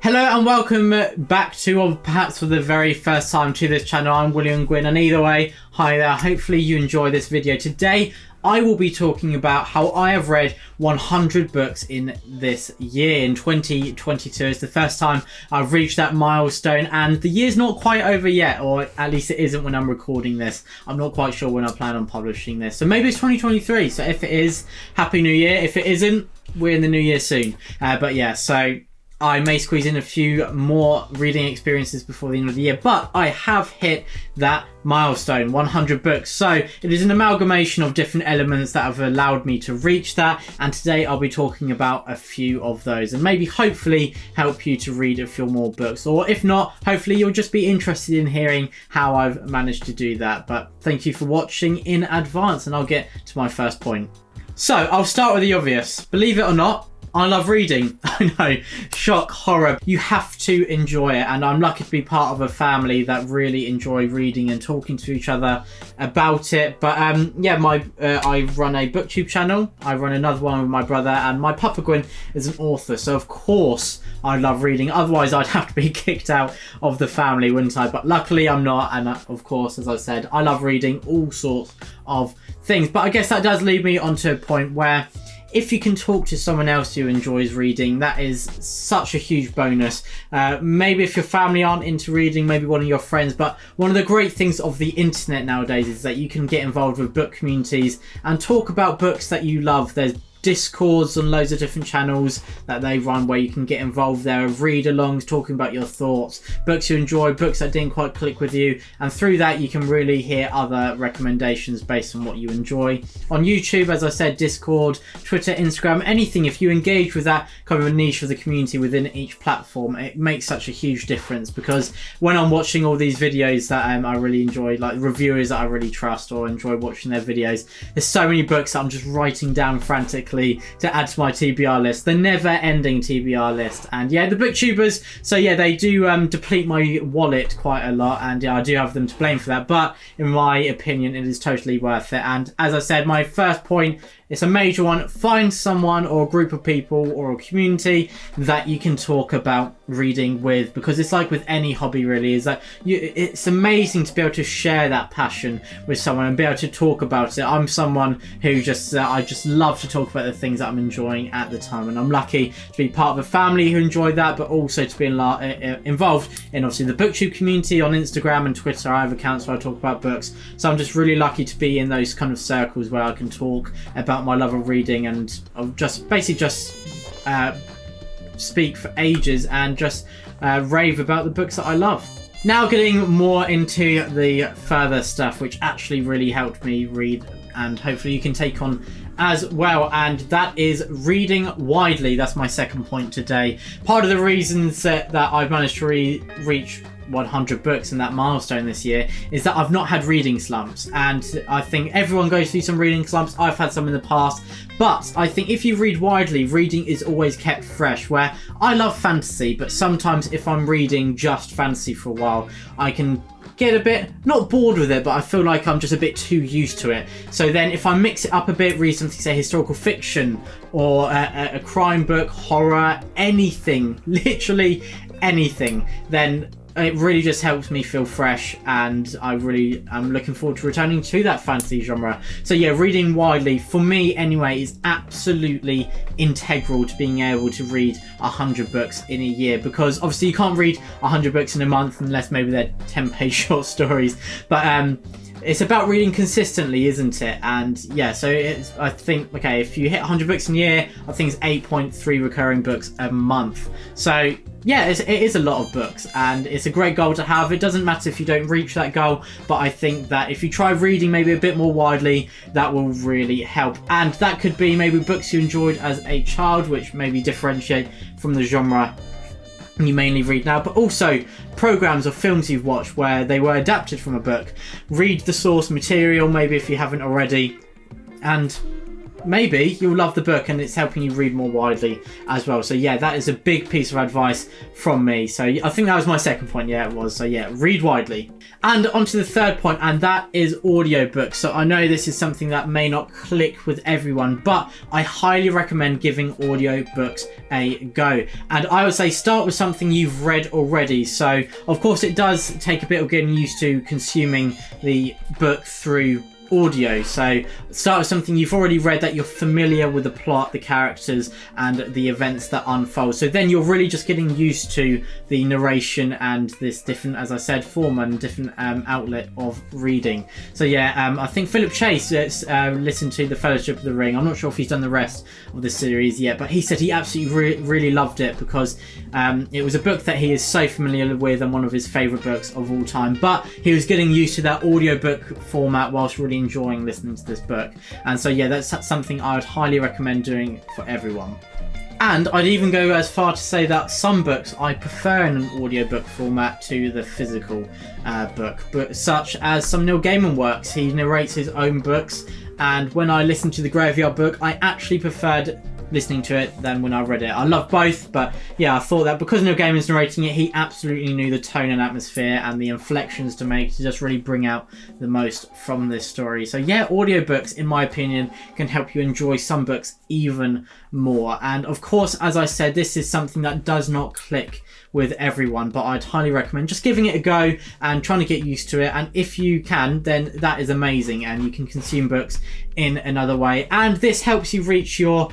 Hello and welcome back to, or perhaps for the very first time to this channel. I'm William Gwyn, and either way, hi there. Hopefully you enjoy this video. Today I will be talking about how I have read 100 books in this year. In 2022 is the first time I've reached that milestone, and the year's not quite over yet, or at least it isn't when I'm recording this. I'm not quite sure when I plan on publishing this, so maybe it's 2023. So if it is, Happy New Year. If it isn't, we're in the new year soon. But yeah, so I may squeeze in a few more reading experiences before the end of the year, but I have hit that milestone, 100 books. So it is an amalgamation of different elements that have allowed me to reach that, and today I'll be talking about a few of those and maybe hopefully help you to read a few more books, or if not, hopefully you'll just be interested in hearing how I've managed to do that. But thank you for watching in advance, and I'll get to my first point. So I'll start with the obvious. Believe it or not, I love reading. I know, shock, horror. You have to enjoy it, and I'm lucky to be part of a family that really enjoy reading and talking to each other about it. But yeah, I run a booktube channel. I run another one with my brother, and my Papa Gwyn is an author, so of course I love reading. Otherwise I'd have to be kicked out of the family, wouldn't I? But luckily I'm not, and of course, as I said, I love reading all sorts of things. But I guess that does lead me onto a point where if you can talk to someone else who enjoys reading, that is such a huge bonus. Maybe if your family aren't into reading, maybe one of your friends, but one of the great things of the internet nowadays is that you can get involved with book communities and talk about books that you love. There's Discords on loads of different channels that they run where you can get involved there, read alongs, talking about your thoughts, books you enjoy, books that didn't quite click with you, and through that you can really hear other recommendations based on what you enjoy. On YouTube, as I said, Discord, Twitter, Instagram, anything, if you engage with that kind of a niche of the community within each platform, it makes such a huge difference. Because when I'm watching all these videos that I really enjoy, like reviewers that I really trust or enjoy watching their videos, there's so many books that I'm just writing down frantically to add to my TBR list, the never-ending TBR list. And yeah, the booktubers, so yeah, they do deplete my wallet quite a lot, and yeah, I do have them to blame for that, but in my opinion it is totally worth it. And as I said, my first point, it's a major one: find someone or a group of people or a community that you can talk about reading with, because it's like with any hobby really, is that it's amazing to be able to share that passion with someone and be able to talk about it. I'm someone who just I just love to talk about the things that I'm enjoying at the time, and I'm lucky to be part of a family who enjoy that, but also to be involved in obviously the booktube community on Instagram and Twitter. I have accounts where I talk about books, so I'm just really lucky to be in those kind of circles where I can talk about my love of reading, and I'll just basically speak for ages and just rave about the books that I love. Now getting more into the further stuff which actually really helped me read, and hopefully you can take on as well, and that is reading widely. That's my second point today. Part of the reasons that I've managed to reach 100 books and that milestone this year is that I've not had reading slumps, and I think everyone goes through some reading slumps. I've had some in the past, but I think if you read widely, reading is always kept fresh. Where I love fantasy, but sometimes if I'm reading just fantasy for a while, I can get a bit, not bored with it, but I feel like I'm just a bit too used to it. So then if I mix it up a bit, read something, say historical fiction or a crime book, horror, anything, literally anything, then it really just helps me feel fresh, and I really am looking forward to returning to that fantasy genre. So yeah, reading widely, for me anyway, is absolutely integral to being able to read 100 books in a year, because obviously you can't read 100 books in a month unless maybe they're 10-page short stories, but it's about reading consistently, isn't it? And yeah, so it's, I think, okay, if you hit 100 books in a year, I think it's 8.3 recurring books a month. So yeah, it is a lot of books, and it's a great goal to have. It doesn't matter if you don't reach that goal, but I think that if you try reading maybe a bit more widely, that will really help. And that could be maybe books you enjoyed as a child, which maybe differentiate from the genre you mainly read now, but also programs or films you've watched where they were adapted from a book. Read the source material, maybe if you haven't already, and maybe you'll love the book and it's helping you read more widely as well. So yeah, that is a big piece of advice from me. So I think that was my second point. Yeah, it was. So yeah, read widely. And on to the third point, and that is audiobooks. So I know this is something that may not click with everyone, but I highly recommend giving audiobooks a go. And I would say start with something you've read already. So of course it does take a bit of getting used to consuming the book through audio. So start with something you've already read, that you're familiar with the plot, the characters, and the events that unfold. So then you're really just getting used to the narration and this different, as I said, form and different outlet of reading. So yeah, I think Philip Chase listened to The Fellowship of the Ring. I'm not sure if he's done the rest of the series yet, but he said he absolutely really loved it because it was a book that he is so familiar with and one of his favourite books of all time. But he was getting used to that audiobook format whilst really enjoying listening to this book. And so yeah, that's something I would highly recommend doing for everyone. And I'd even go as far to say that some books I prefer in an audiobook format to the physical book, but such as some Neil Gaiman works. He narrates his own books, and when I listened to The Graveyard Book, I actually preferred listening to it than when I read it. I love both, but yeah, I thought that because Neil Gaiman's narrating it, he absolutely knew the tone and atmosphere and the inflections to make to just really bring out the most from this story. So yeah, audiobooks, in my opinion, can help you enjoy some books even more. And of course, as I said, this is something that does not click with everyone, but I'd highly recommend just giving it a go and trying to get used to it. And if you can, then that is amazing, and you can consume books in another way. And this helps you reach your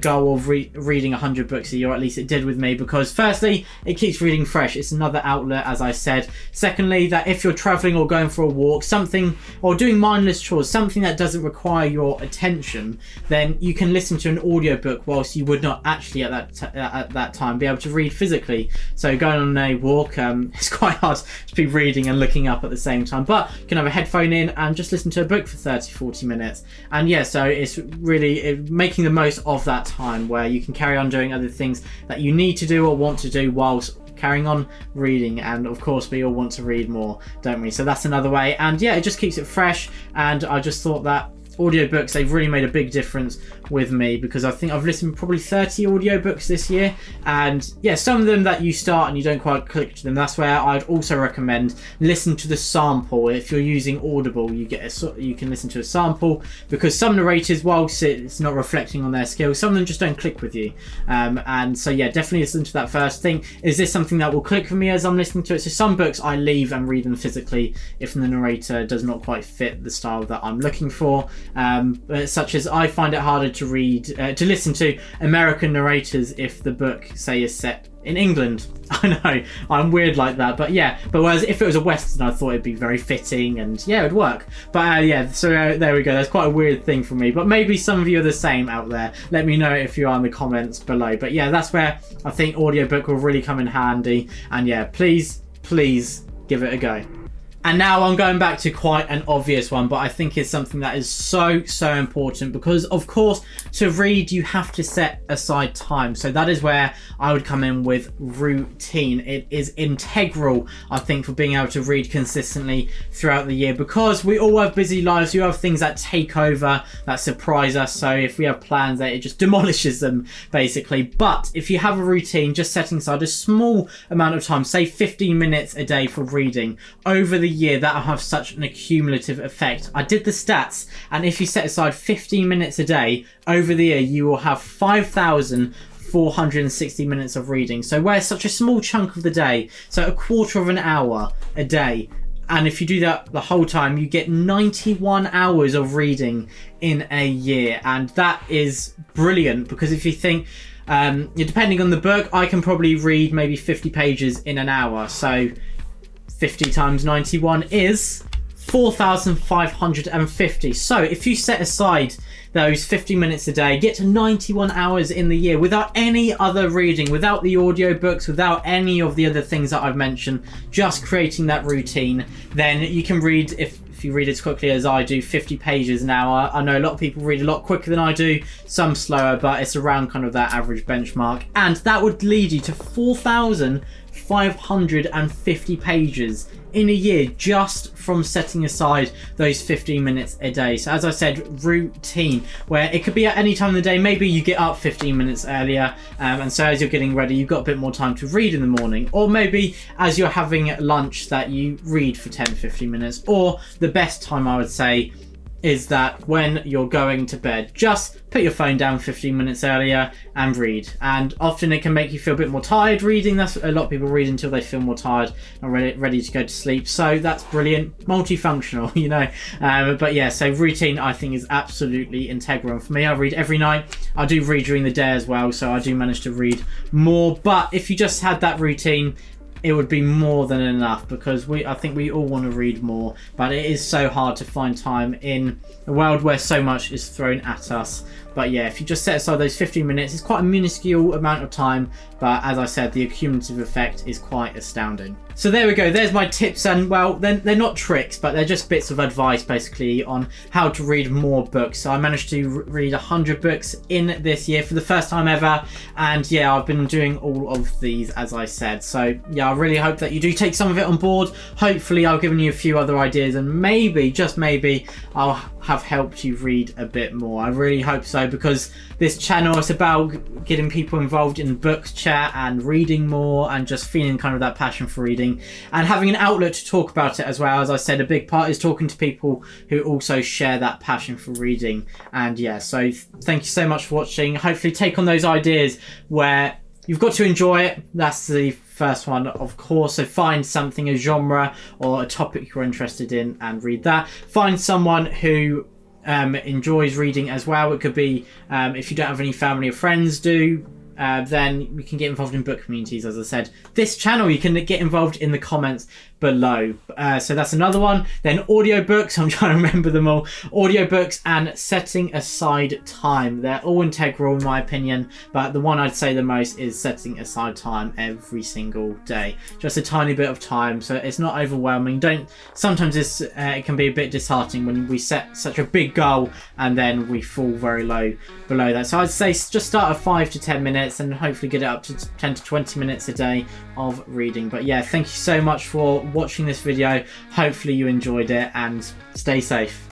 goal of reading 100 books a year, or at least it did with me, because firstly, it keeps reading fresh. It's another outlet, as I said. Secondly, that if you're traveling or going for a walk, something, or doing mindless chores, something that doesn't require your attention, then you can listen to an audiobook whilst you would not actually at that time be able to read physically. So going on a walk, it's quite hard to be reading and looking up at the same time, but you can have a headphone in and just listen to a book for 30-40 minutes. And yeah, so it's really making the most of that time where you can carry on doing other things that you need to do or want to do whilst carrying on reading. And of course, we all want to read more, don't we? So that's another way. And yeah, it just keeps it fresh. And I just thought that audiobooks, they've really made a big difference with me, because I think I've listened to probably 30 audiobooks this year, and yeah, some of them that you start and you don't quite click to them, that's where I'd also recommend listen to the sample. If you're using Audible, you can listen to a sample, because some narrators, whilst it's not reflecting on their skills, some of them just don't click with you, and so yeah, definitely listen to that first. Think, is this something that will click for me as I'm listening to it? So some books I leave and read them physically if the narrator does not quite fit the style that I'm looking for. Such as I find it harder to listen to American narrators if the book, say, is set in England. I know, I'm weird like that, but yeah. But whereas if it was a Western, I thought it'd be very fitting and yeah, it'd work. But yeah, so there we go. That's quite a weird thing for me, but maybe some of you are the same out there. Let me know if you are in the comments below. But yeah, that's where I think audiobook will really come in handy. And yeah, please give it a go. And now I'm going back to quite an obvious one, but I think it's something that is so important, because of course to read you have to set aside time. So that is where I would come in with routine. It is integral, I think, for being able to read consistently throughout the year, because we all have busy lives. You have things that take over, that surprise us. So if we have plans, that it just demolishes them basically. But if you have a routine, just setting aside a small amount of time, say 15 minutes a day for reading, over the year that'll have such an accumulative effect. I did the stats, and if you set aside 15 minutes a day over the year, you will have 5,460 minutes of reading. So where such a small chunk of the day, so a quarter of an hour a day, and if you do that the whole time, you get 91 hours of reading in a year. And that is brilliant, because if you think, depending on the book, I can probably read maybe 50 pages in an hour. So 50 times 91 is 4,550. So if you set aside those 50 minutes a day, get to 91 hours in the year without any other reading, without the audiobooks, without any of the other things that I've mentioned, just creating that routine, then you can read, if you read as quickly as I do, 50 pages an hour. I know a lot of people read a lot quicker than I do, some slower, but it's around kind of that average benchmark. And that would lead you to 4,000 550 pages in a year just from setting aside those 15 minutes a day. So as I said, routine, where it could be at any time of the day. Maybe you get up 15 minutes earlier, and so as you're getting ready, you've got a bit more time to read in the morning. Or maybe as you're having lunch, that you read for 10-15 minutes. Or the best time, I would say, is that when you're going to bed, just put your phone down 15 minutes earlier and read. And often it can make you feel a bit more tired reading. That's a lot of people read until they feel more tired and ready to go to sleep. So that's brilliant, multifunctional, you know. But yeah, so routine I think is absolutely integral. And for me, I read every night. I do read during the day as well, so I do manage to read more. But if you just had that routine, it would be more than enough, because I think we all want to read more, but it is so hard to find time in a world where so much is thrown at us. But yeah, if you just set aside those 15 minutes, it's quite a minuscule amount of time, but as I said, the accumulative effect is quite astounding. So there we go, there's my tips, and well, they're not tricks, but they're just bits of advice basically on how to read more books. So I managed to read 100 books in this year for the first time ever, and yeah, I've been doing all of these as I said. So yeah, I really hope that you do take some of it on board. Hopefully I've given you a few other ideas, and maybe, just maybe, I'll have helped you read a bit more. I really hope so, because this channel is about getting people involved in book chat and reading more, and just feeling kind of that passion for reading and having an outlet to talk about it as well. As I said, a big part is talking to people who also share that passion for reading. And yeah, so thank you so much for watching. Hopefully take on those ideas where you've got to enjoy it. That's the first one, of course. So find something, a genre or a topic you're interested in, and read that. Find someone who enjoys reading as well. It could be if you don't have any family or friends then we can get involved in book communities. As I said, this channel, you can get involved in the comments below. So that's another one. Then audiobooks, I'm trying to remember them all. Audiobooks and setting aside time. They're all integral in my opinion, but the one I'd say the most is setting aside time every single day. Just a tiny bit of time, so it's not overwhelming. Sometimes it can be a bit disheartening when we set such a big goal and then we fall very low below that. So I'd say just start at 5 to 10 minutes and hopefully get it up to 10 to 20 minutes a day of reading. But yeah, thank you so much for watching this video. Hopefully you enjoyed it, and stay safe.